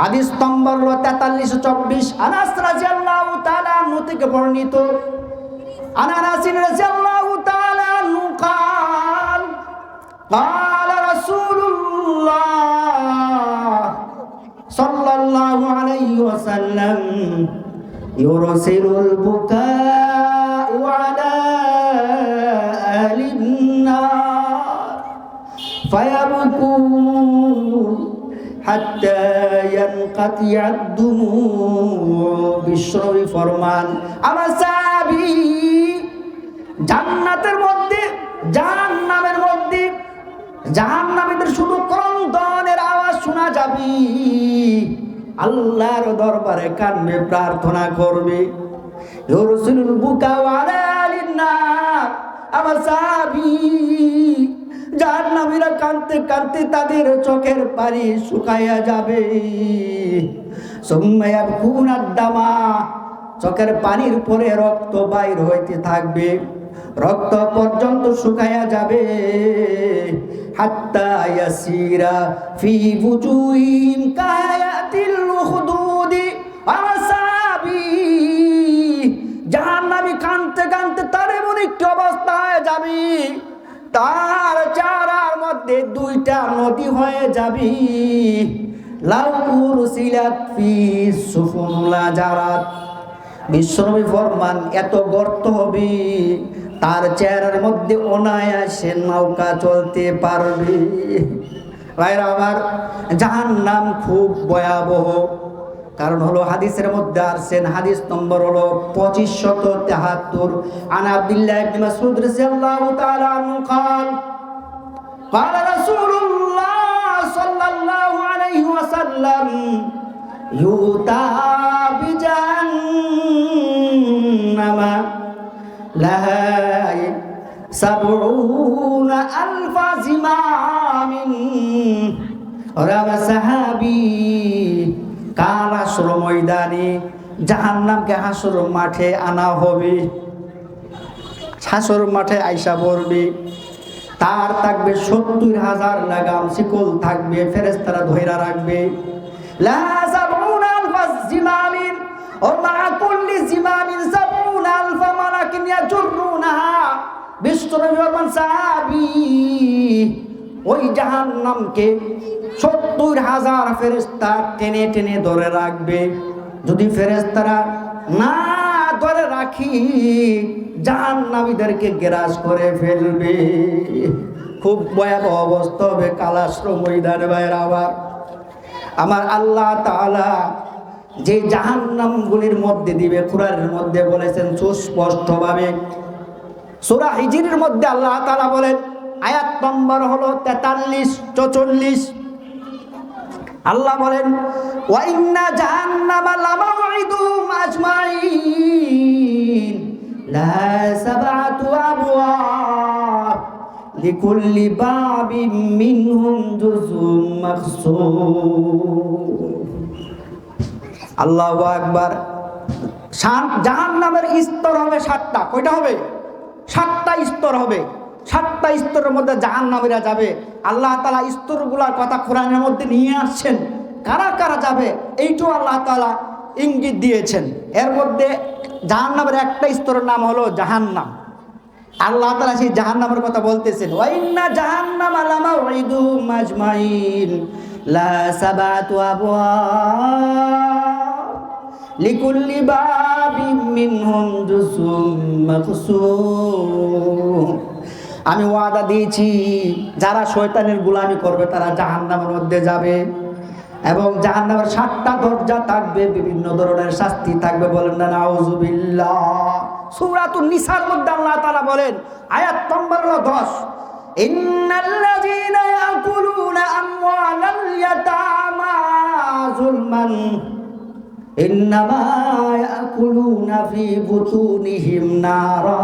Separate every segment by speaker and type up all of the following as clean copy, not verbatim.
Speaker 1: হাদিস নম্বর 4324 আনাস রাদিয়াল্লাহু তাআলা আনহু থেকে বর্ণিত। আনাস রাদিয়াল্লাহু তাআলা আনহু قال قال رسول الله صلى الله عليه وسلم يرسل البكاء على أهل النار فيبكون حتى ينقطع الدموع বিশ্বনবী ফরমান আমার সাহাবী জান্নাতের মধ্যে জাহান্নামের মধ্যে জাহান্নামীদের শুধু ক্রন্দনের আওয়াজ শোনা যাবে, আল্লাহর দরবারে কান্না প্রার্থনা করবে। ইউরসিলুল বুকা আলা আহলিন নার, আমার সাহাবী জাহান্নামীরা কাঁদতে কাঁদতে তাদের চোখের পানি শুকাইয়া যাবে। সুম্মা ইয়াবকুনা দামা, চোখের পানির পরে রক্ত বাইর হইতে থাকবে, রক্ত পর্যন্ত শুকাইয়া যাবে। হাত্তা ইয়াসিরা ফি বুজুহিম কায়াতিল উখদুদি, আমার সাহাবী জাহান্নামী কাঁদতে কাঁদতে তার এমন একটি অবস্থা হয়ে যাবে, তার চেহারার মধ্যে দুইটা নদী হয়ে যাবে। লাউ উরসিলাত ফি সুফুলা জারাত, বিশ্বনবী ফরমান এত গর্ত হবে তার চেহারার মধ্যে অনায়াসে নৌকা চলতে পারবে। ভাইরা আমার, জাহান্নাম খুব ভয়াবহ। কারণ হলো হাদিসের মধ্যে আসছেন, হাদিস নম্বর হলো 2573 আন আব্দুল্লাহ ইবনে মাসউদ রাদিয়াল্লাহু তাআলা আনহু قال قال رسول الله صلى الله عليه وسلم يؤتى بجهنم لها 70,000 زمام। और আমার সাহাবী কাল হাসর ময়দানে জাহান্নামকে হাসর মাঠে আনা হবে, হাসর মাঠে আইসা পড়বে, তার থাকবে 70,000 লাগাম শিকল থাকবে, ফেরেশতারা ধইরা রাখবে। লা 70,000 জিমামিন ওয়া মা কুল্লি জিমামিন 70,000 মালাকিন ইয়াজুরুনাহা। বিশ্বনবী ফরমান সাহাবী ওই জাহান্নামকে 70,000 ফেরেশতা টেনে টেনে ধরে রাখবে। যদি ফেরেশতারা না ধরে রাখি জাহান্নামীদেরকে গ্রাস করে ফেলবে। খুব ভয়াবহ অবস্থা হবে কালাশ্র ময়দানে। ভাইরা আমার আল্লাহ তাআলা যে জাহান্নামগুলির মধ্যে দিবে কোরআনের মধ্যে বলেছেন সুস্পষ্টভাবে। সূরা হিজরের মধ্যে আল্লাহ তাআলা বলেন, আয়াত নম্বর হলো 43-44, আল্লাহ বলেন ওয়া ইন্না জাহান্নামা লামাউইদুহুম আজমাইন লাহা 7 আবওয়াব লিকুল্লি বাবিন মিনহুম জুজুম মাকসুম। আল্লাহু আকবার। জাহান্নামের স্তর হবে 7টা। কয়টা হবে? 7টা স্তর হবে। 7টা স্তরের মধ্যে জাহান্নামীরা যাবে। আল্লাহ তাআলা স্তরগুলোর কথা কোরআনের মধ্যে নিয়ে আসছেন। কারা কারা যাবে এইটাও আল্লাহ তাআলা ইঙ্গিত দিয়েছেন। এর মধ্যে জাহান্নামের একটা স্তরের নাম হলো জাহান্নাম। আল্লাহ তাআলা সেই জাহান্নামের কথা বলতেছেন, ওয়া ইন্না জাহান্নামা লামাউইদুহুম আজমাইন লা 7 আবওয়াব লিকুল্লি বাবিন মিনহুম জুজুম মাকসুম। আমি ওয়াদা দিয়েছি যারা শয়তানের গোলামি করবে তারা জাহান্নামের মধ্যে যাবে, এবং জাহান্নামের 7টা দরজা থাকবে, বিভিন্ন ধরনের শাস্তি থাকবে। বলেন না নাউজুবিল্লাহ। সূরাতুন নিসার মধ্যে আল্লাহ তাআলা বলেন, আয়াত নম্বর 10, ইন্নাল্লাযীনা ইয়াকুলুনা আমওয়ালাল ইয়াতামা যুলমান ইন্নামা ইয়াকুলুনা ফি বুতুনিহিম নারা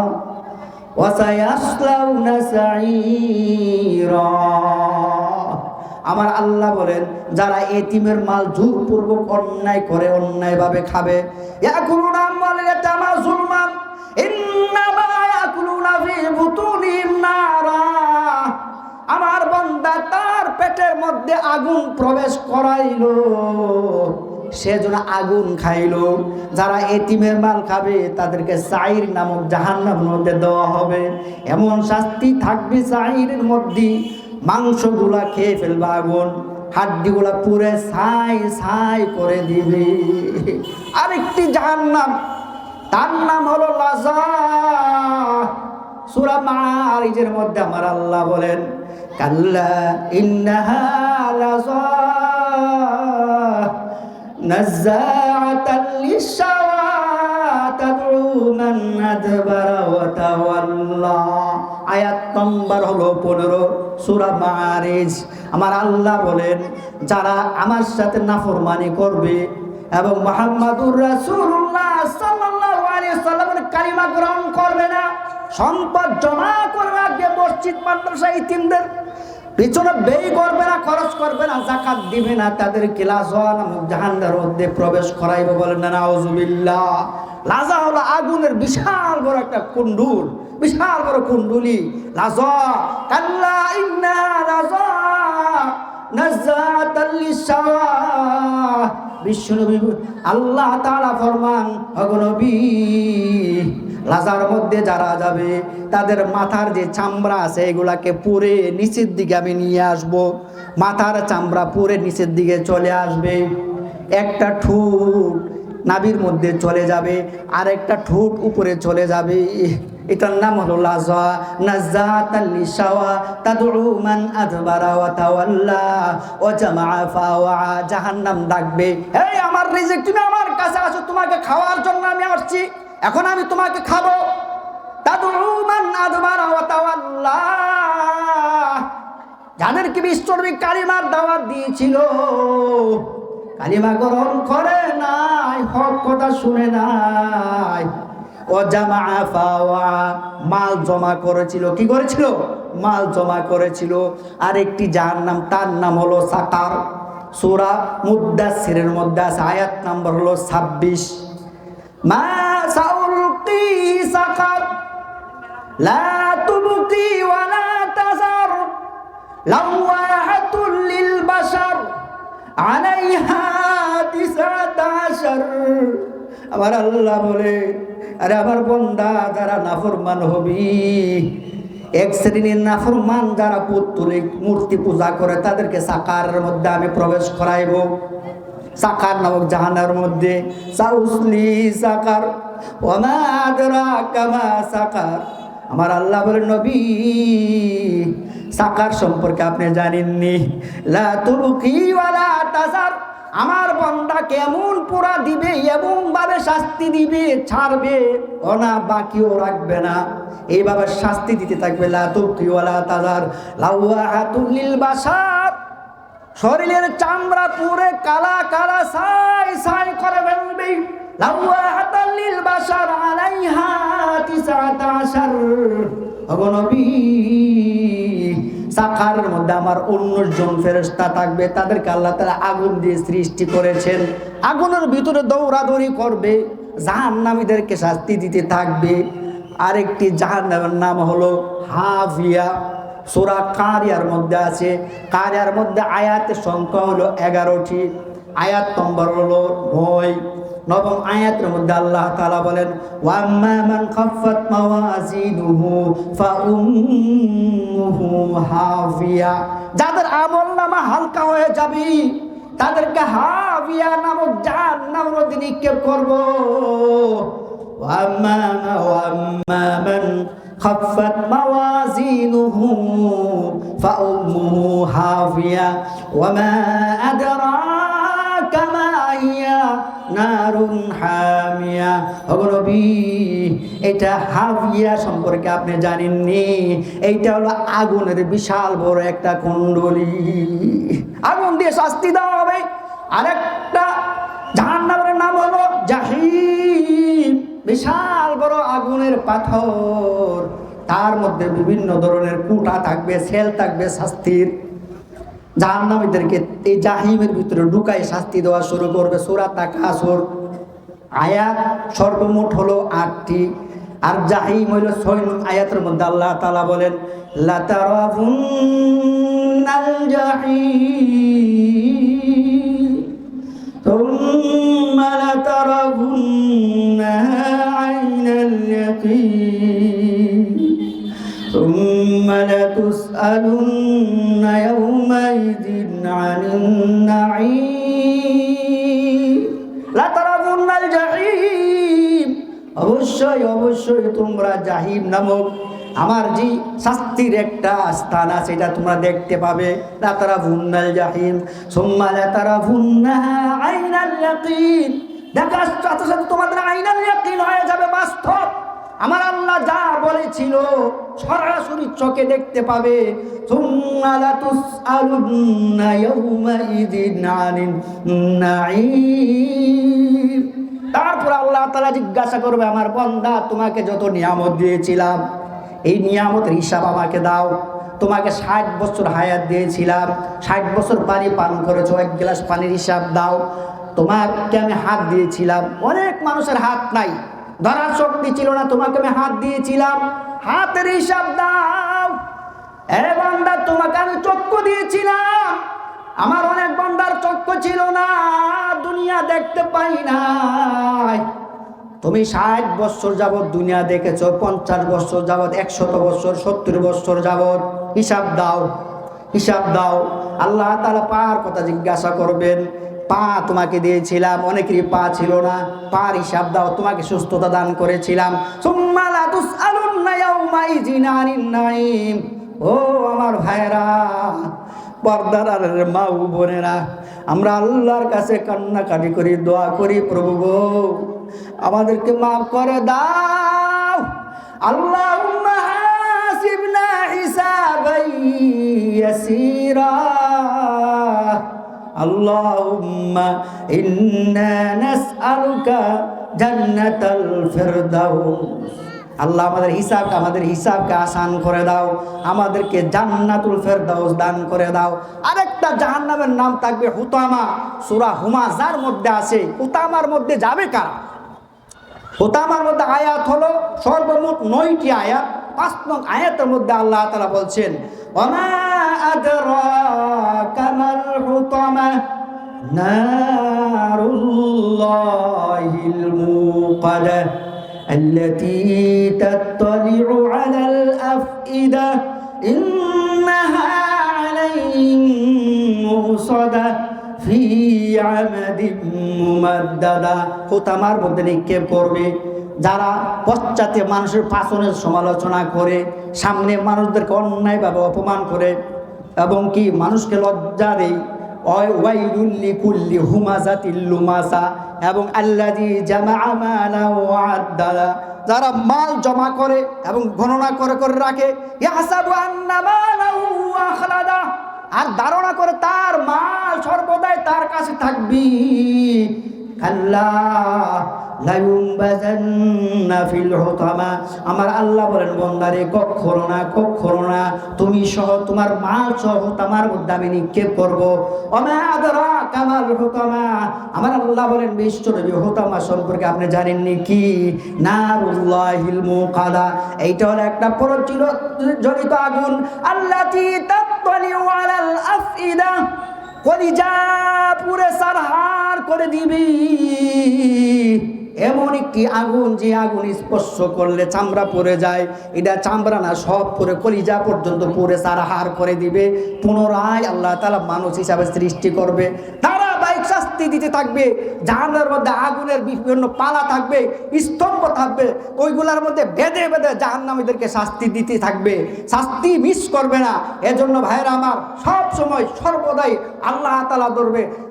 Speaker 1: ওয়া সায়াসলাউনা সাঈরা। আমার আল্লাহ বলেন, যারা এতিমের মাল জোরপূর্বক অন্যায় করে, অন্যায়ভাবে খাবে, ইয়াকুলুনা আমওয়ালাল ইয়াতামা যুলমান ইন্নামা ইয়াকুলুনা ফি বুতুনিহিম নারা, আমার বান্দা তার পেটের মধ্যে আগুন প্রবেশ করাইল, সেজন্য আগুন খাইল। যারা এতিমের মাল খাবে তাদেরকে সাইর নামক জাহান্নামের মধ্যে দেওয়া হবে। এমন শাস্তি থাকবে সাইরের মধ্যে, মাংসগুলা খেয়ে ফেলবে আগুন, হাড্ডিগুলা পুরে ছাই ছাই করে দিবে। আরেকটি জাহান্নাম, তার নাম হলো লাযা। সূরা মাআরিজের মধ্যে আমার আল্লাহ বলেন, কাল্লা ইন্নাহা লাযা নাযাআতাল লিশাওয়া তাদউ মান আদবারা ওয়া তাওয়াল্লা। আয়াত নম্বর হলো 15 সূরা মাআরিজ। আমার আল্লাহ বলেন, যারা আমার সাথে নাফরমানি করবে এবং মুহাম্মাদুর রাসূলুল্লাহ সাল্লাল্লাহু আলাইহি ওয়াসাল্লামের কালিমা গ্রহণ করবে না, সম্পদ জমা করে রাখবে মসজিদ মাদ্রাসা ইতিমদের পিছনে ব্যয় করবে না, খরচ করবে না, যাকাত দিবে না, তাদেরকে লাযা নামক জাহান্নামের মধ্যে প্রবেশ করাইবে। বলেন না নাউযুবিল্লাহ। লাযা হলো আগুনের বিশাল বড় একটা কুণ্ডুল, বিশাল বড় কুণ্ডুলি লাযা। কাল্লা ইন্না লাযা নাযাআতাল লিশাওয়া। বিশ্বনবী আল্লাহ তাআলা ফরমান, ওগো নবী, লাজার মধ্যে যারা যাবে তাদের মাথার যে চামড়া আছে এগুলাকে পুরে নিচের দিকে আমি নিয়ে আসব। মাথার চামড়া পুরে নিচের দিকে চলে আসবে, একটা ঠোঁট নাভির মধ্যে চলে যাবে, আর একটা ঠোঁট উপরে চলে যাবে। এটার নাম হলো লাযা নাযাআতাল লিশাওয়া তাদউ মান আদবারা ওয়া তাওয়াল্লা ওয়া জামাআ ফাওয়া। জাহান্নাম ডাকবে, এই আমার রিজিক, তুমি আমার কাছে আসো, তোমাকে খাওয়ার জন্য আমি আসছি, এখন আমি তোমাকে খাবো। তাদউ মান আদবারা ওয়া তাওয়াল্লা। যাদেরকে বিশ্বনবী কালিমার দাওয়াত দিয়েছিল, কালিমা গ্রহণ করে নাই, হক কথা শুনে নাই, ও জামাআ ফাওয়া, মাল জমা করেছিল। কি করেছিল? মাল জমা করেছিল। আর একটি জাহান্নাম, তার নাম হলো সাকার। সূরা মুদ্দাসসিরের মধ্যে আছে, আয়াত নাম্বার হলো 26। মা সাউলকি সাকার লা তুবকি ওয়া লা তাযার লাওয়াহাতুল লিল বাশার আলাইহা 19। আমার আল্লাহ বলে, আরে আমার বান্দা যারা নাফরমান হবি, এক শ্রেণীর নাফরমান যারা পুতুলিক মূর্তি পূজা করে, তাদেরকে সাকারের মধ্যে আমি প্রবেশ করাইব। সাকার নামক জাহান্নামের মধ্যে। সাউসলি সাকার ওয়া মা আদরাকা মা সাকার। আমার আল্লাহ বলেন, নবী, সাকার সম্পর্কে আপনি জানেননি। লা তুবকি ওয়া লা তাযার। আমার বান্দা কেমন পোড়া দিবে, এমন ভাবে শাস্তি দিবে, ছাড়বে না, বাকিও রাখবে না, এইভাবে শাস্তি দিতে থাকবে। লা তুবকি ওয়া লা তাযার লাওয়াহাতুল লিল বাশার। শরীরের চামড়া পুরে কালা কালা ছাই ছাই করে ফেলবে। লাওয়াহাতুল লিল বাশার আলাইহা 19। ওগো নবী, সাকারের মধ্যে আমার 19 জন ফেরেশতা থাকবে, তাদেরকে আল্লাহ তাআলা আগুন দিয়ে সৃষ্টি করেছেন। আগুনের ভিতরে দৌড়াদৌড়ি করবে, জাহান্নামীদেরকে শাস্তি দিতে থাকবে। আরেকটি জাহান্নামের নাম হলো হাভিয়া। সূরা কারিয়ার মধ্যে আছে। কারিয়ার মধ্যে আয়াতের সংখ্যা হলো 11টি, আয়াত নম্বর হলো 9। নবম আয়াতের মধ্যে আল্লাহ তাআলা বলেন, ওয়া আম্মা মান খাফফাত মাওয়াজিনুহু ফাউম্মুহু হাভিয়া। যাদের আমলনামা হালকা হয়ে যাবে তাদেরকে হাভিয়া নামক জাহান্নামের মধ্যে নিক্ষেপ করব। ওয়া আম্মা মান খাফফাত মাওয়াজিনুহু ফাউম্মুহু হাভিয়া ওয়া মা আদরাকা মা হিয়া নারুন হামিয়া। ওগো নবী, এটা হাভিয়া সম্পর্কে আপনি জানেননি? এইটা হলো আগুনের বিশাল বড় একটা কুণ্ডলী, আগুন দিয়ে শাস্তি দেওয়া হবে। আরেকটা জাহান্নামের নাম হলো জাহিম, বিশাল বড় আগুনের পাথর, তার মধ্যে বিভিন্ন ধরনের কুটা থাকবে, সেল থাকবে শাস্তির। জাহান্নামীদেরকে এই জাহিমের ভিতরে ঢুকাই শাস্তি দেওয়া শুরু করবে। সূরা তাকাসুর আয়াত সর্বমোট হলো 8টি, আর জাহিম হইল 6 নং আয়াতের মধ্যে আল্লাহ তাআলা বলেন, লাতারাফুন্না الجحيم ثم لترونها عين اليقين ثم لتسألن يومئذ عن النعيم لترون الجحيم অবশ্যই অবশ্যই তোমরা জাহিম নামক আমার যে শাস্তির একটা স্থান আছে এটা তোমরা দেখতে পাবে লাতারাবুন্নাল জাহিম সুম্মা লাতারাবুন্নাহা আইনাল ইয়াকিন দেখার সাথে সাথে তোমাদের আইনাল ইয়াকিন হয়ে যাবে বাস্তব আমার আল্লাহ যা বলেছিল সরাসরি চোখে দেখতে পাবে সুম্মা লাতুসআলুন্না ইয়াউমাইযিন আনিন নাঈম তারপর আল্লাহ তাআলা জিজ্ঞাসা করবে আমার বান্দা তোমাকে যত নিয়ামত দিয়েছিলাম এই নিয়ামতের হিসাব আমাকে দাও তোমাকে ৬০ বছর হায়াত দিয়েছিলাম ৬০ বছর পানি পান করেছো এক গ্লাস পানির হিসাব দাও তোমাকে আমি হাত দিয়েছিলাম অনেক মানুষের হাত নাই ধরার শক্তি ছিল না তোমাকে আমি হাত দিয়েছিলাম হাতের হিসাব দাও আরে বান্দা তোমাকে আমি চক্ষু দিয়েছিলাম আমার অনেক বান্দার চক্ষু ছিল না দুনিয়া দেখতে পাই নাই তুমি ৬০ বছর যাবত দুনিয়া দেখেছো ৫০ বছর যাবত ১০০ বছর ৭০ বছর যাবত হিসাব দাও আল্লাহ তাআলা পার কথা জিজ্ঞাসা করবেন পা তোমাকে দিয়েছিলাম অনেকেরই পা ছিল না পার হিসাব দাও তোমাকে সুস্থতা দান করেছিলাম সুম্মা লা তুসআলুন্না ইয়াউমাইযিন আনিন নাঈম ও আমার ভাইরা পর্দার মা ও বোনেরা আমরা আল্লাহর কাছে কান্নাকাটি করি দোয়া করি প্রভু গো আমাদেরকে মাফ করে দাও আল্লাহুম্মা হাসিবনা হিসাবান ইয়াসীরা আল্লাহুম্মা ইন্না নাসআলুকা জান্নাতাল ফিরদাউস আল্লাহ আমাদের হিসাবকে আসান করে দাও আমাদেরকে জান্নাতুল ফেরদাউস দান করে দাও আরেকটা জাহান্নামের নাম থাকবে হুতামা সূরা হুমাযার মধ্যে আছে হুতামার মধ্যে যাবে কারা হুতামার মধ্যে আয়াত হলো সর্বমোট 9টি আয়াত 5 নং আয়াতের মধ্যে আল্লাহ তাআলা বলছেন ওয়ামা আদরাকা মাল হুতামা নারুল্লাহিল মুকাদ্দাহ التي تطلع على الأفئدة إنها عليهم مرصدة في عمد ممددة হুতামার মধ্যে নিক্ষেপ করবে যারা পশ্চাতে মানুষের পাছনের সমালোচনা করে সামনে মানুষদেরকে অন্যায়ভাবে অপমান করে এবং কি মানুষকে লজ্জা দেয় ওয়াইলুল লিকুল্লি হুমাযাতিল লুমাযা এবং আল্লাযী জামাআ মালা ওয়া আদ্দালা যারা মাল জমা করে এবং গণনা করে করে রাখে ইয়াহসাবু আন্না মালাহু আখলাদা আর ধারণা করে তার মাল সর্বদাই তার কাছে থাকবে আল্লাহ লা ইউনবাযান্না ফিল হুতামা আমার আল্লাহ বলেন বান্দারে কখনো না তুমি সহ তোমার মাল সহ হুতামার মধ্যে আমি নিক্ষেপ করব ওমা আদরাকা মাল হুতামা আমার আল্লাহ বলেন বিশ্বনবী হুতামা সম্পর্কে আপনি জানেননি কি নারুল্লাহিল মুকাদা এইটা হলো একটা প্রজ্বলিত আগুন আল্লাতী তাত্তালিউ আলাল আফইদা কলিজা পুরে সারহার করে দিবি এমন একটি আগুন যে আগুন স্পর্শ করলে চামড়া পড়ে যায় এটা চামড়া না সব পুরো কলিজা পর্যন্ত পুরে সারহার করে দিবে পুনরায় আল্লাহ তাআলা মানুষ হিসাবে সৃষ্টি করবে ধারাবাহিক শাস্তি দিতে থাকবে জাহান্নামের মধ্যে আগুনের বিভিন্ন পালা থাকবে স্তম্ভ থাকবে ওইগুলোর মধ্যে বেঁধে বেঁধে জাহান্নামীদেরকে শাস্তি দিতে থাকবে শাস্তি মিস করবে না এজন্য ভাইরা আমার সব সময় সর্বদাই আল্লাহ তাআলা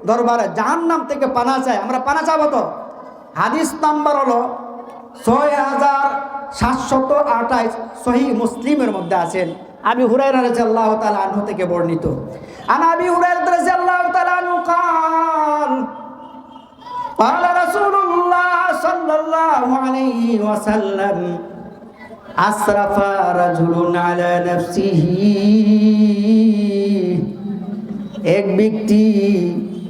Speaker 1: দরবারে জাহান্নাম থেকে পানা চায় আমরা পানা চাবো তো হাদিস নাম্বার হলো 6728 সহিহ মুসলিমের মধ্যে আছেন আবি হুরায়রা রাদিয়াল্লাহু তাআলা আনহু থেকে বর্ণিত আন আবি হুরায়রা রাদিয়াল্লাহু তাআলা আনহু قال قال رسول الله صلى الله عليه وسلم أسرف رجل على نفسه এক ব্যক্তি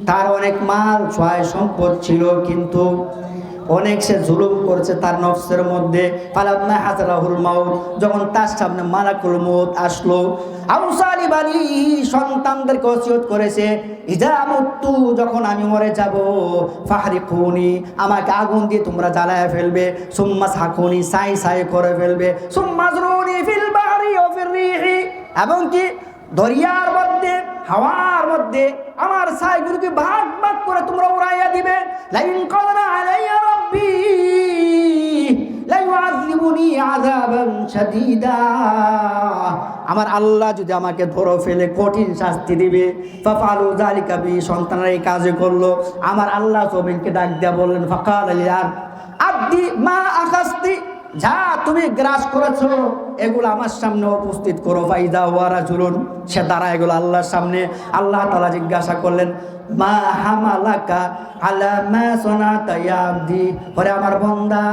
Speaker 1: তার অনেক মাল সহায় সম্পদ ছিল কিন্তু অনেক সে জুলুম করেছে তার নফসের মধ্যে। ফালাম্মা হাযারাহুল মাউত, যখন তার সামনে মালাকুল মউত আসলো, আউসালি বানি, সন্তানদেরকে ওসিয়ত করেছে, ইযা মুতু, যখন আমি মরে যাব, ফাহরিকুনি, আমাকে আগুন দিয়ে তোমরা জ্বালায় ফেলবে, সুম্মা সাকুনি, সাই সাই করে ফেলবে, সুম্মা জরুনি ফিল বাহরি ওয়া ফির রিহি, এবং কি দরিয়ার মধ্যে, হাওয়ার মধ্যে আমার ছাইগুলোকে ভাগ ভাগ করে তোমরা উড়াইয়া দিবে। লাইন কাদরা আলাইয়া রাব্বি লা ইউআযিবুনি আযাবান শাদীদা, আমার আল্লাহ যদি আমাকে ধরে ফেলে কঠিন শাস্তি দিবে। ফাফালু যালিকা বি, সন্তানরা এই কাজ করলো। আমার আল্লাহ জমিনকে ডাক দিয়া বললেন, ফাকাল লিল আরদ আব্দি মা আখাস্তি, যা তুমি গ্রাস করেছো এগুলো আমার সামনে উপস্থিত করো। ফাইদা ওয়া রাজুলুন, সে দ্বারা এগুলো আল্লাহর সামনে। আল্লাহ তাআলা জিজ্ঞাসা করলেন, মা হামালাকা আলা মা সানাতা ইয়া আবদি, ওরে আমার বান্দা,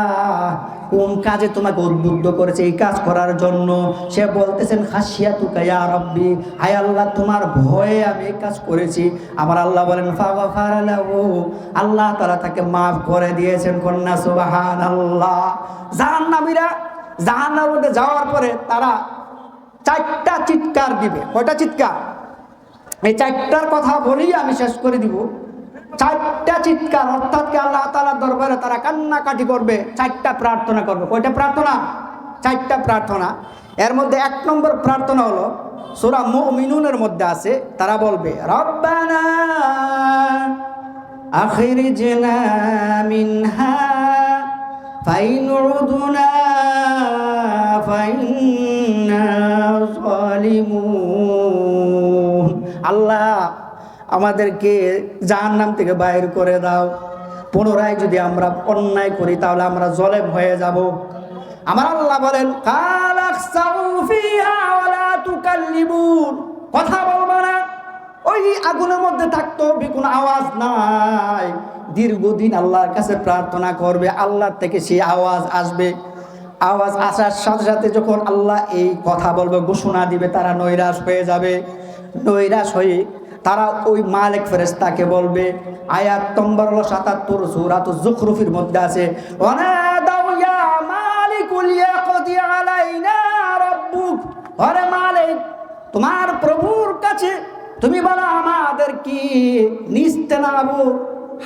Speaker 1: কোন কাজে তোমাকে উদ্বুদ্ধ করেছে এই কাজ করার জন্য? সে বলতেছেন, খাশিয়াতুকা ইয়া রাব্বি, হায় আল্লাহ তোমার ভয়ে আমি এই কাজ করেছি। আমার আল্লাহ বলেন, ফাগফারা লাহু, আল্লাহ তাআলা তাকে মাফ করে দিয়েছেন। কন্যা সুবহানাল্লাহ। জাহান্নামীরা জাহান্নামের মধ্যে যাওয়ার পরে তারা 4টা চিৎকার দিবে। কয়টা চিৎকার? এই 4টার কথা বলেই আমি শেষ করে দিব। 4টা চিৎকার, অর্থাৎ কি আল্লাহ তাআলার দরবারে তারা কান্নাকাটি করবে, 4টা প্রার্থনা করবে। কয়টা প্রার্থনা? 4টা প্রার্থনা। এর মধ্যে 1 নম্বর প্রার্থনা হলো সূরা মুমিনুনের মধ্যে আছে, তারা বলবে, রব্বানা আখিরজনা মিনহা ফাইন উদুনা ফাইন্না যালিমুন, আল্লাহ আমাদেরকে জাহান্নাম থেকে বাইর করে দাও। পুনরায় যদি আমরা অন্যায় করি তাহলে আমরা জালেম হয়ে যাব। আমার আল্লাহ বলেন, কালাকসাউ ফিহা ওয়ালা তুকাল্লিমুন, কথা বলবো না, ওই আগুনের মধ্যে থাকতো, কোনো আওয়াজ নাই। দীর্ঘদিন আল্লাহর কাছে প্রার্থনা করবে, আল্লাহ থেকে সেই আওয়াজ আসবে। আওয়াজ আসার সাথে সাথে যখন আল্লাহ এই কথা বলবে, ঘোষণা দিবে, তারা নৈরাশ হয়ে যাবে। নৈরাশ হয়ে তারা ওই মালিক ফেরেশতাকে বলবে। আয়াত নম্বর হলো 77, সূরাতুজ যুখরুফের মধ্যে আছে, ওয়ানাদাউ ইয়া মালিকুল ইয়াকদি আলাইনা রাব্বুক, ওরে মালিক, তোমার প্রভুর কাছে তুমি বলো আমাদের কি নিস্তেনাবু,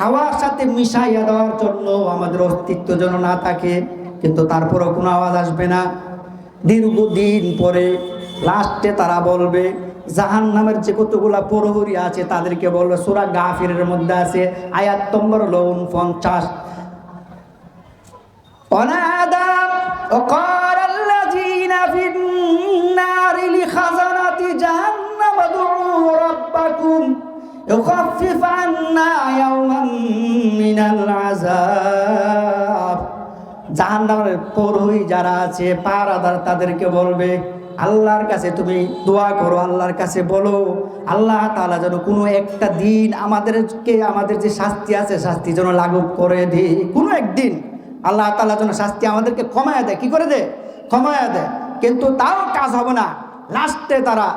Speaker 1: হাওয়ার সাথে মিশাইয়া দেওয়ার জন্য, আমাদের অস্তিত্ব যেন না থাকে। কিন্তু তারপরও কোনো আওয়াজ আসবে না। দীর্ঘদিন পরে লাস্টে তারা বলবে, জাহান্নামের যে কতগুলা প্রহরী আছে তাদেরকে বলবে। সূরা গাফিরের মধ্যে আছে, আয়াত নম্বর 49, ওয়ানাদা ওয়াকালা আল্লাযীনা ফিন নারি লিখাযানাতি জাহান্নাম উদউ রাব্বাকুম ইউখাফফিফ আন্না ইয়াওমান মিনাল আযাব, জাহান্নামের প্রহরী যারা আছে, পাহারাদার, তাদেরকে বলবে, আল্লাহর কাছে তুমি দোয়া করো, আল্লাহর কাছে বলো আল্লাহ তাআলা যেন কোনো একটা দিন আমাদেরকে, আমাদের যে শাস্তি আছে শাস্তি যেন লাঘব করে দেয়। কোনো একদিন আল্লাহ তাআলা যেন শাস্তি আমাদেরকে কমায়া দেয়। কি করে দেয়? কমায়া দেয়। কিন্তু তাও কাজ হবে না। লাস্টে তারা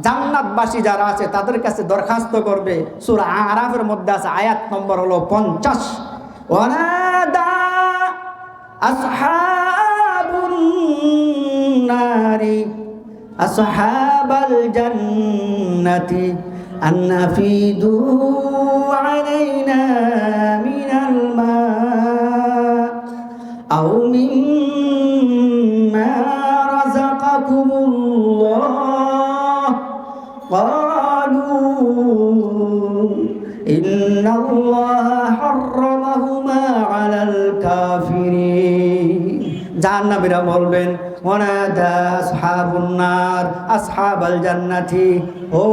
Speaker 1: জান্নাতবাসী যারা আছে তাদের কাছে দরখাস্ত করবে। সূরা আরাফের মধ্যে আছে, আয়াত নম্বর হলো 50, ওয়ানাদা আসহাবুন নারি আসহাবাল জান্নাতি আন আফিদু আলাইনা মিনাল মা আও মিম্মা রাযাকাকুমুল্লাহ, ক্বালু ইন্নাল্লাহা হাররামাহুমা আলাল কাফিরিন। জাহান্নামীরা বলবেন, ওয়ানাদা আসহাবুন নার আসহাবাল জান্নাতি, ও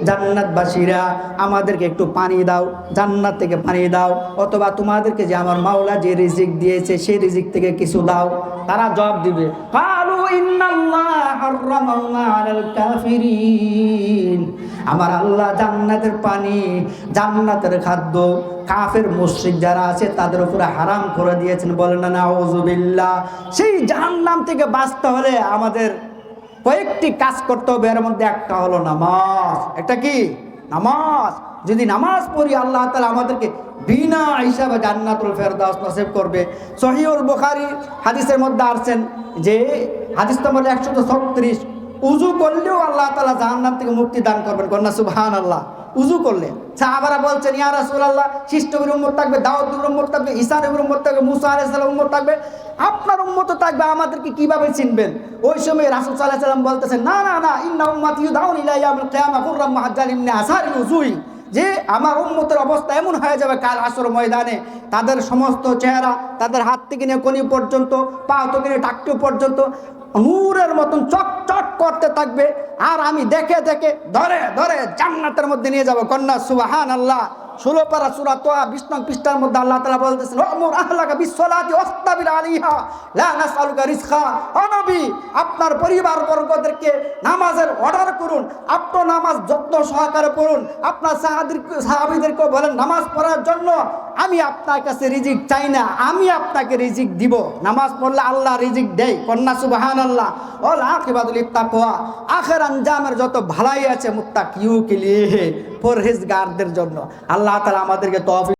Speaker 1: জান্নাতবাসীরা আমাদেরকে একটু পানি দাও, জান্নাত থেকে পানি দাও, অথবা তোমাদেরকে যে আমার মাওলা যে রিজিক দিয়েছে সেই রিজিক থেকে কিছু দাও। তারা জবাব দিবে, ক্বালু ইন্নাল্লাহা হাররামাহুমা আলাল কাফিরিন, আমার আল্লাহ জান্নাতের পানি, জান্নাতের খাদ্য কাফের মুশরিক যারা আছে তাদের উপরে হারাম করে দিয়েছেন। বলেন না নাউযুবিল্লাহ। সেই জাহান্নাম থেকে বাঁচতে হলে আমাদের কয়েকটি কাজ করতে হবে, এর মধ্যে একটা হলো নামাজ। এটা কি? নামাজ। যদি নামাজ পড়ি আল্লাহ তাআলা আমাদেরকে বিনা হিসাবে জান্নাতুল ফেরদাউস নসিব করবে। সহিহুল বুখারী হাদিসের মধ্যে আসছেন যে হাদিস নম্বর 136, উযু করলেও আল্লাহ তাআলা জাহান্নাম থেকে মুক্তি দান করবেন। কন্যা সুবহানাল্লাহ। উযু করলে সাহাবারা বলছেন, ইয়া রাসূলুল্লাহ, খ্রিস্ট নবীর উম্মত থাকবে, দাউদ নবীর উম্মত থাকবে, ঈসা নবীর উম্মত থাকবে, মুসা আলাইহিস সালাম উম্মত থাকবে, আপনার উম্মত থাকবে, আমাদেরকে কিভাবে চিনবেন? ওই সময় রাসূল সাল্লাল্লাহু আলাইহি ওয়াসাল্লাম বলতেছেন, না না না, ইন্না উম্মতি ইউদাউন ইলা ইয়াউমিল কিয়ামাহ কুররাম মুহাজ্জালিন মিন আসারিল উযুই, যে আমার উম্মতের অবস্থা এমন হয়ে যাবে কাল আসর ময়দানে, তাদের সমস্ত চেহারা, তাদের হাত থেকে নিয়ে কনি পর্যন্ত, পা থেকে নিয়ে টাকটু পর্যন্ত নূরের মতন চকচক করতে থাকবে, আর আমি দেখে দেখে ধরে ধরে জান্নাতের মধ্যে নিয়ে যাব। কন্যা সুবহানাল্লাহ। 16 পারা সূরা তোহা 20 নং পৃষ্ঠার মধ্যে আল্লাহ তাআলা বলতেছেন, ওয়ামুর আহলাকা বিসসালাতি ওয়াসতাবির আলাইহা লা নাসআলুকা রিজকা। ও নবী, আপনার পরিবার বর্গদেরকে নামাজের অর্ডার করুন, আপনি নামাজ যত্ন সহকারে পড়ুন, আপনার সাহাবীদেরকে বলেন নামাজ পড়ার জন্য, আমি আপনার কাছে রিজিক চাই না, আমি আপনাকে রিজিক দিব। নামাজ পড়লে আল্লাহ রিজিক দেয়। কন্যা সুবহানাল্লাহ। ওয়াল আকিবাতুল লিত্তাকওয়া, আখির আঞ্জামের যত ভালাই আছে মুত্তাকিয়ুকে লিয়ে, পরহেজগারদের জন্য। আল্লাহ তাআলা আমাদেরকে তৌফিক